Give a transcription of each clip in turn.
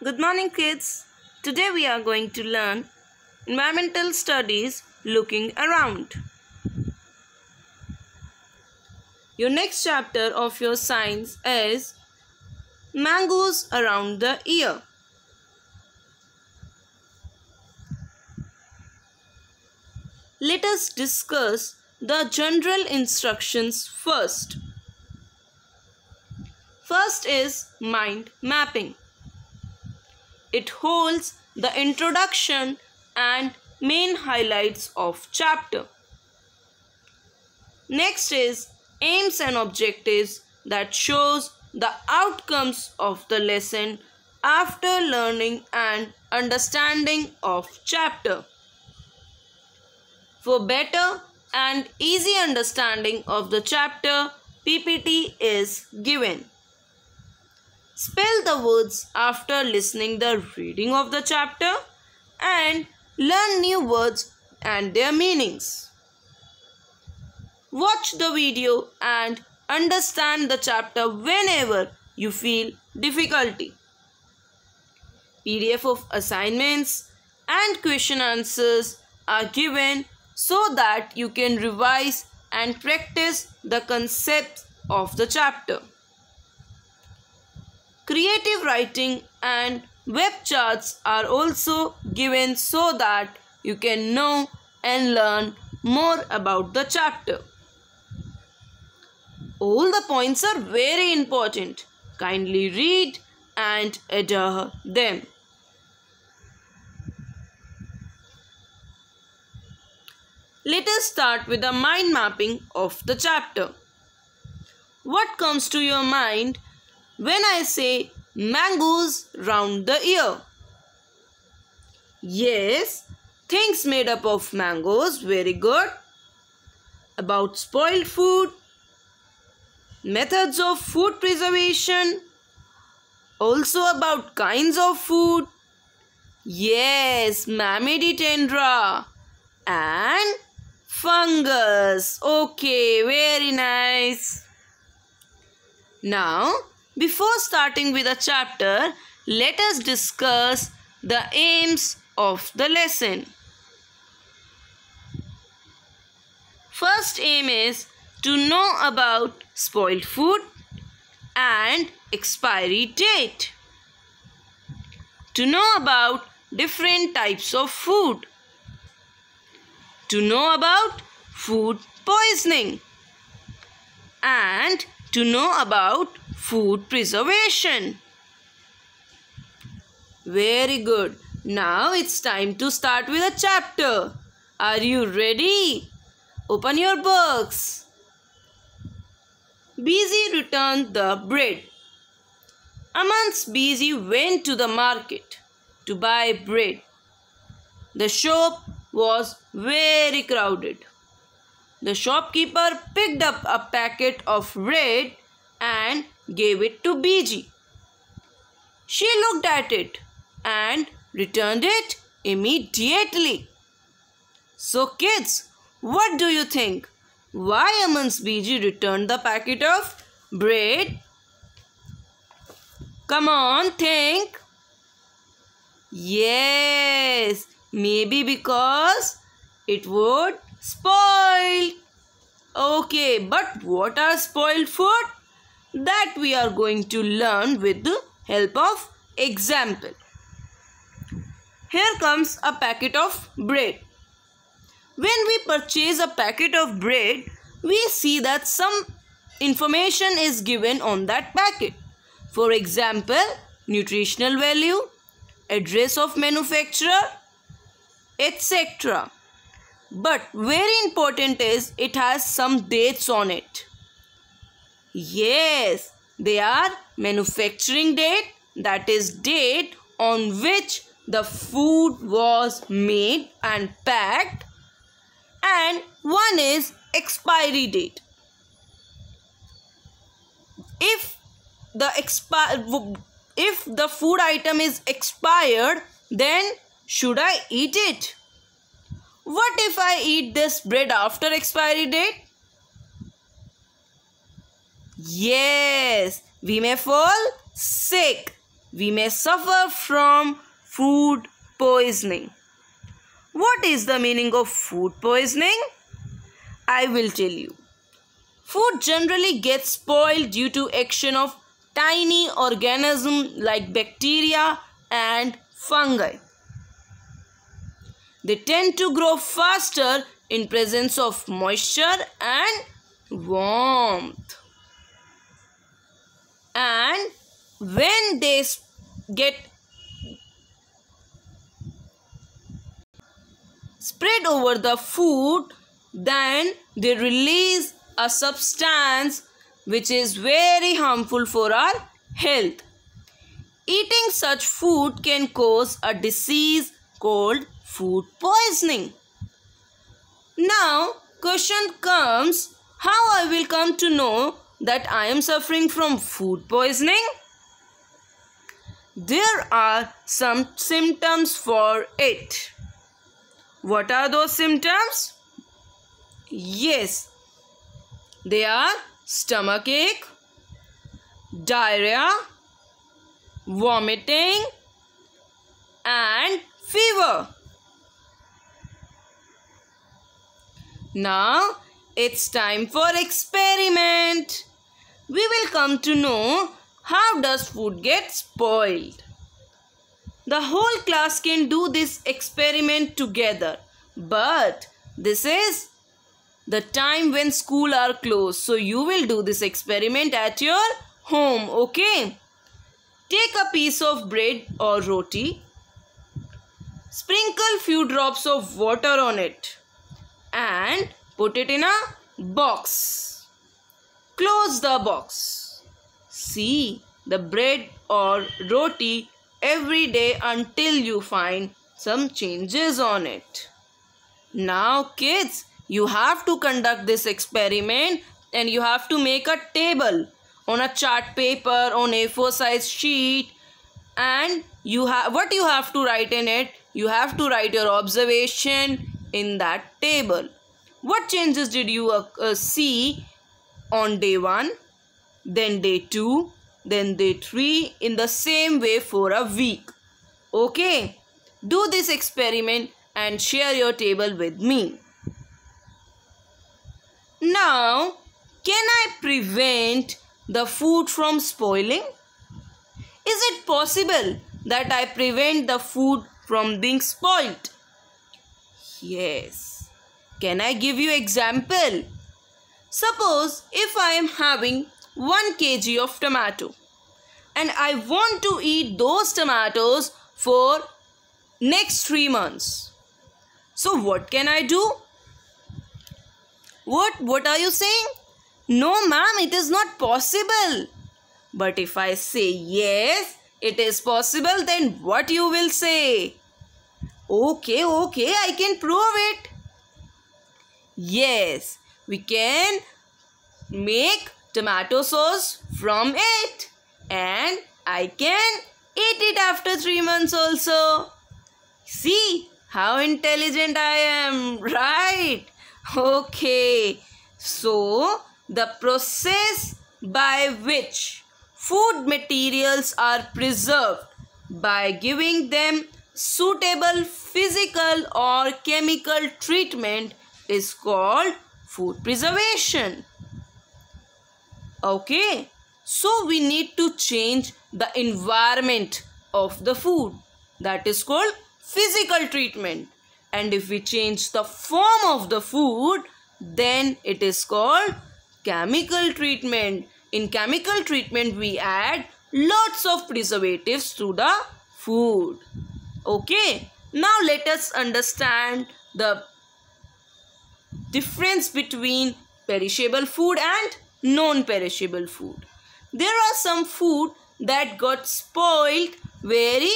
Good morning, kids. Today we are going to learn environmental studies looking around. Your next chapter of your science is mangoes around the ear. Let us discuss the general instructions first. First is mind mapping. It holds the introduction and main highlights of chapter. Next is aims and objectives that shows the outcomes of the lesson after learning and understanding of chapter. For better and easy understanding of the chapter, PPT is given. Spell the words after listening the reading of the chapter and learn new words and their meanings. Watch the video and understand the chapter whenever you feel difficulty. PDF of assignments and question answers are given so that you can revise and practice the concepts of the chapter. Creative writing and web charts are also given so that you can know and learn more about the chapter. All the points are very important. Kindly read and adhere them. Let us start with the mind mapping of the chapter. What comes to your mind when I say mangoes round the ear? Yes, things made up of mangoes, very good. About spoiled food, methods of food preservation, also about kinds of food. Yes, Mammiditendra and fungus. Okay, very nice. Now, before starting with the chapter, let us discuss the aims of the lesson. First aim is to know about spoiled food and expiry date. To know about different types of food. To know about food poisoning. And to know about food preservation. Very good. Now it's time to start with a chapter. Are you ready? Open your books. Busy returned the bread. A month Busy went to the market to buy bread. The shop was very crowded. The shopkeeper picked up a packet of bread and gave it to Biji. She looked at it and returned it immediately. So kids, what do you think? Why Aman's Biji returned the packet of bread? Come on, think. Yes, maybe because it would spoil. Okay, but what are spoiled food? That we are going to learn with the help of example. Here comes a packet of bread. When we purchase a packet of bread, we see that some information is given on that packet. For example, nutritional value, address of manufacturer, etc. But very important is it has some dates on it. Yes, they are manufacturing date, that is date on which the food was made and packed, and one is expiry date. If the food item is expired, then should I eat it? What if I eat this bread after expiry date? Yes, we may fall sick. we may suffer from food poisoning. What is the meaning of food poisoning? I will tell you. Food generally gets spoiled due to action of tiny organisms like bacteria and fungi. They tend to grow faster in presence of moisture and warmth. And when they get spread over the food, then they release a substance which is very harmful for our health. Eating such food can cause a disease called food poisoning. Now, question comes, how I will come to know that I am suffering from food poisoning? There are some symptoms for it. What are those symptoms? Yes, they are stomachache, diarrhea, vomiting, and fever. Now, it's time for experiment. We will come to know how does food get spoiled. The whole class can do this experiment together, but this is the time when school are closed, so you will do this experiment at your home, okay? Take a piece of bread or roti, sprinkle few drops of water on it and put it in a box. Close the box. See the bread or roti every day until you find some changes on it. Now kids, you have to conduct this experiment and you have to make a table on a chart paper, on A4 size sheet, and what you have to write in it, you have to write your observation in that table. What changes did you see on day 1, then day 2, then day 3, in the same way for a week. Okay, do this experiment and share your table with me. Now, can I prevent the food from spoiling? Is it possible that I prevent the food from being spoiled? Yes. Can I give you example? Suppose if I am having 1 kg of tomato and I want to eat those tomatoes for next 3 months. So what can I do? What are you saying? No ma'am, it is not possible. But if I say yes, it is possible, then what you will say? Okay, I can prove it. Yes, we can make tomato sauce from it and I can eat it after 3 months also. See how intelligent I am, right? Okay, so the process by which food materials are preserved by giving them suitable physical or chemical treatment is called food preservation. Okay, so we need to change the environment of the food. That is called physical treatment. And if we change the form of the food, then it is called chemical treatment. In chemical treatment, we add lots of preservatives to the food. Okay, now let us understand the difference between perishable food and non-perishable food. There are some food that got spoiled very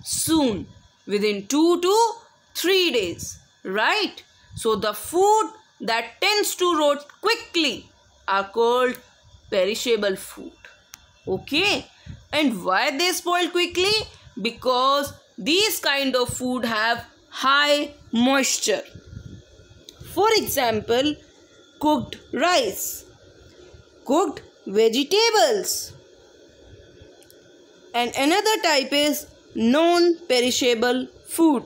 soon, within 2 to 3 days, right? So the food that tends to rot quickly are called perishable food. Okay, and why they spoil quickly? Because these kind of food have high moisture. For example, cooked rice, cooked vegetables, And another type is non-perishable food.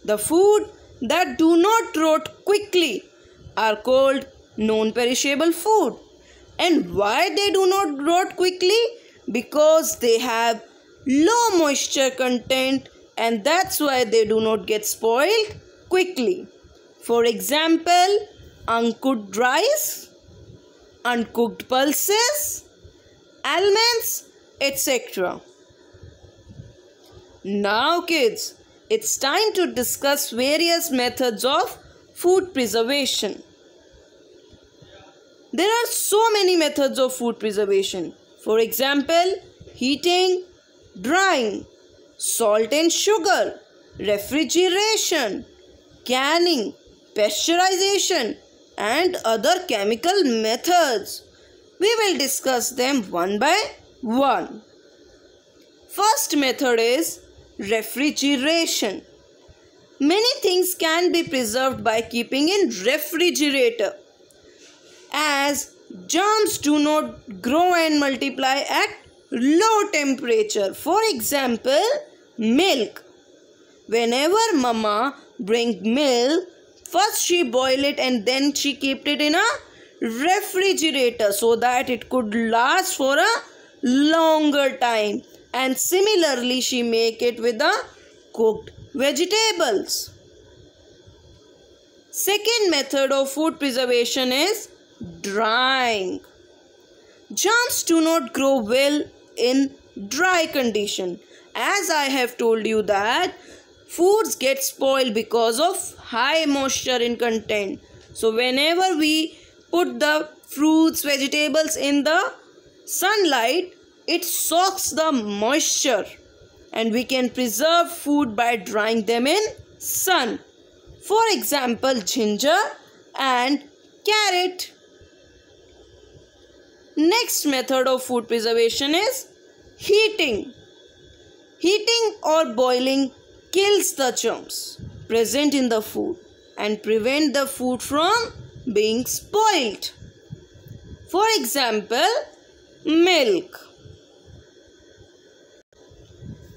The food that do not rot quickly are called non-perishable food. And why they do not rot quickly? Because they have low moisture content, and that's why they do not get spoiled quickly. For example, uncooked rice, uncooked pulses, almonds, etc. Now kids, it's time to discuss various methods of food preservation. There are so many methods of food preservation. For example, heating, drying, salt and sugar, refrigeration, canning, pasteurization, and other chemical methods. We will discuss them one by one. First method is refrigeration. Many things can be preserved by keeping in refrigerator, as germs do not grow and multiply at low temperature. For example, milk. Whenever mama bring milk, first she boil it and then she kept it in a refrigerator so that it could last for a longer time. And similarly she make it with the cooked vegetables. Second method of food preservation is drying. Germs do not grow well in dry condition. As I have told you that foods get spoiled because of high moisture in content. So whenever we put the fruits, vegetables in the sunlight, it soaks the moisture, and we can preserve food by drying them in sun. For example, ginger and carrot. Next method of food preservation is heating. Heating or boiling kills the germs present in the food and prevent the food from being spoiled. For example, milk.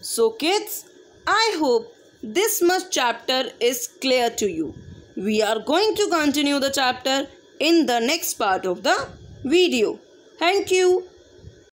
So kids, I hope this much chapter is clear to you. We are going to continue the chapter in the next part of the video. Thank you.